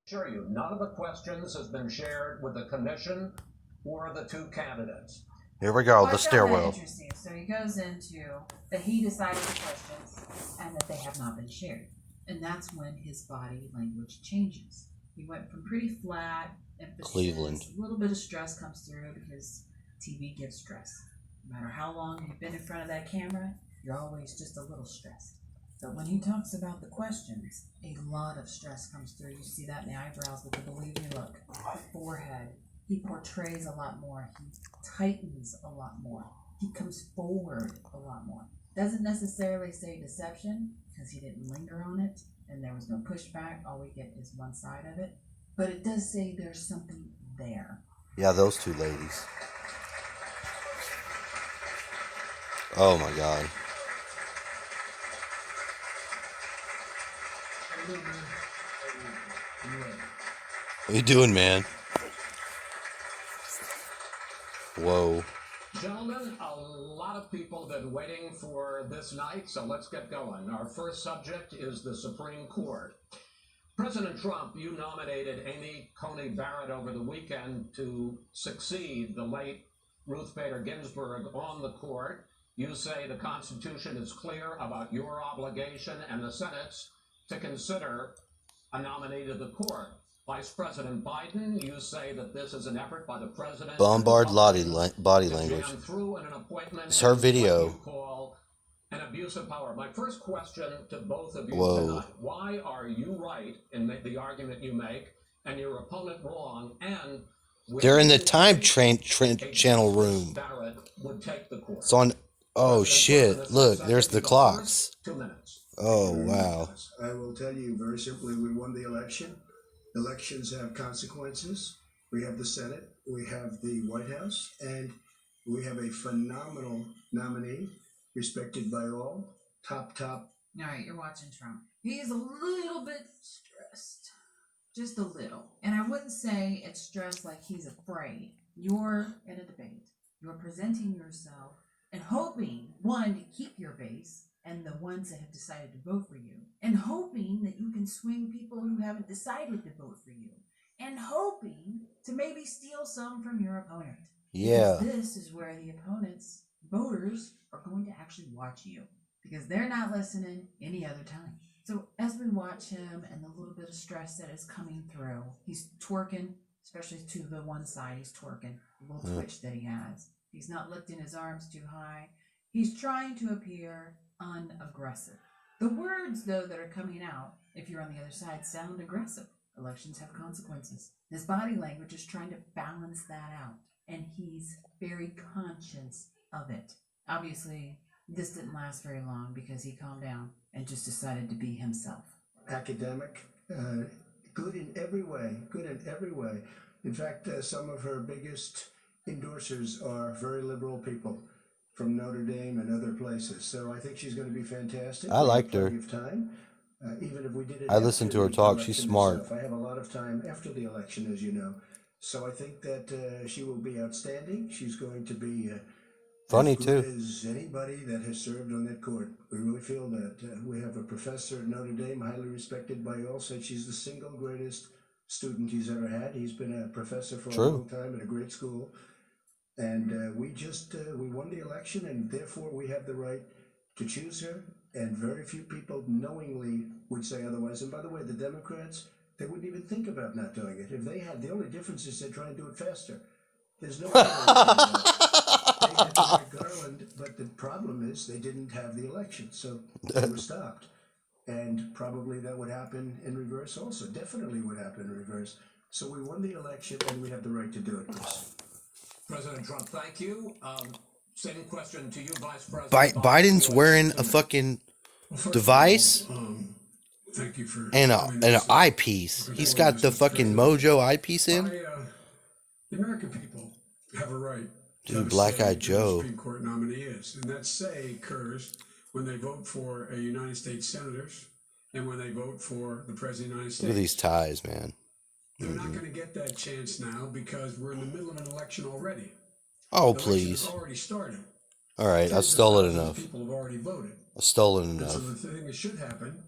assure you, none of the questions has been shared with the commission or the two candidates. Here we go, Well, the stairwell. Interesting. So he goes into that he decided the questions and that they have not been shared. And that's when his body language changes. He went from pretty flat, emphasis, Cleveland. a little bit of stress comes through because TV gives stress. No matter how long you've been in front of that camera, you're always just a little stressed. But when he talks about the questions, a lot of stress comes through. You see that in the eyebrows with the believe me look, the forehead. He portrays a lot more. He tightens a lot more. He comes forward a lot more. Doesn't necessarily say deception because he didn't linger on it and there was no pushback. All we get is one side of it. But it does say there's something there. Yeah, those two ladies. Oh my God. What you doing, man? Whoa. Gentlemen, a lot of people have been waiting for this night, so let's get going. Our first subject is the Supreme Court. President Trump, you nominated Amy Coney Barrett over the weekend to succeed the late Ruth Bader Ginsburg on the court. You say the Constitution is clear about your obligation and the Senate's to consider a nominee to the court. Vice President Biden, you say that this is an effort by the president Bombard body language. It's her video. You call an abuse of power. My first question to both of you tonight: why are you right in the argument you make, and your opponent wrong? And they're in the time channel room. Would take the court. It's on. Oh shit! Look, there's the clocks. 2 minutes. Oh wow! I will tell you very simply: we won the election. Elections have consequences. We have the Senate, we have the White House, and we have a phenomenal nominee, respected by all. Top. All right, you're watching Trump. He is a little bit stressed. Just a little. And I wouldn't say it's stressed like he's afraid. You're in a debate. You're presenting yourself and hoping, one, to keep your base and the ones that have decided to vote for you, and hoping that you can swing people who haven't decided to vote for you, and hoping to maybe steal some from your opponent. Yeah. Because this is where the opponent's voters are going to actually watch you, because they're not listening any other time. So as we watch him and the little bit of stress that is coming through, he's twerking, especially to the one side, he's twerking, a little twitch that he has. He's not lifting his arms too high. He's trying to appear unaggressive. The words, though, that are coming out, if you're on the other side, sound aggressive. Elections have consequences. His body language is trying to balance that out, and he's very conscious of it. Obviously, this didn't last very long because he calmed down and just decided to be himself. Academic, good in every way, In fact, some of her biggest endorsers are very liberal people from Notre Dame and other places. So I think she's going to be fantastic. I liked her. Time. Even if we did it, I listened to her talk. She's smart. I have a lot of time after the election, as you know. So I think that she will be outstanding. She's going to be funny as good too. as anybody that has served on that court. We really feel that. We have a professor at Notre Dame, highly respected by all, said she's the single greatest student he's ever had. He's been a professor for a long time at a great school. And we won the election, and therefore we have the right to choose her. And very few people knowingly would say otherwise. And by the way, the Democrats, they wouldn't even think about not doing it. If they had, the only difference is they try and do it faster. There's no way they had to make Garland, but the problem is they didn't have the election, so they were stopped. And probably that would happen in reverse also. Definitely would happen in reverse. So we won the election, and we have the right to do it, Chris. President Trump, thank you. Same question to you, Vice President. Biden's wearing a fucking device Thank you for and an eyepiece. He's got the fucking Mojo eyepiece in. The American people have a right. Dude, Black Eyed Joe. Supreme Court nominee is, and that say occurs when they vote for a United States senators and when they vote for the President of the United States. Look at these ties, man. They're not going to get that chance now because we're in the middle of an election already. Oh, The please. election has already started. All right, I've stolen enough. People have already voted. I've stolen And enough. so the thing that should happen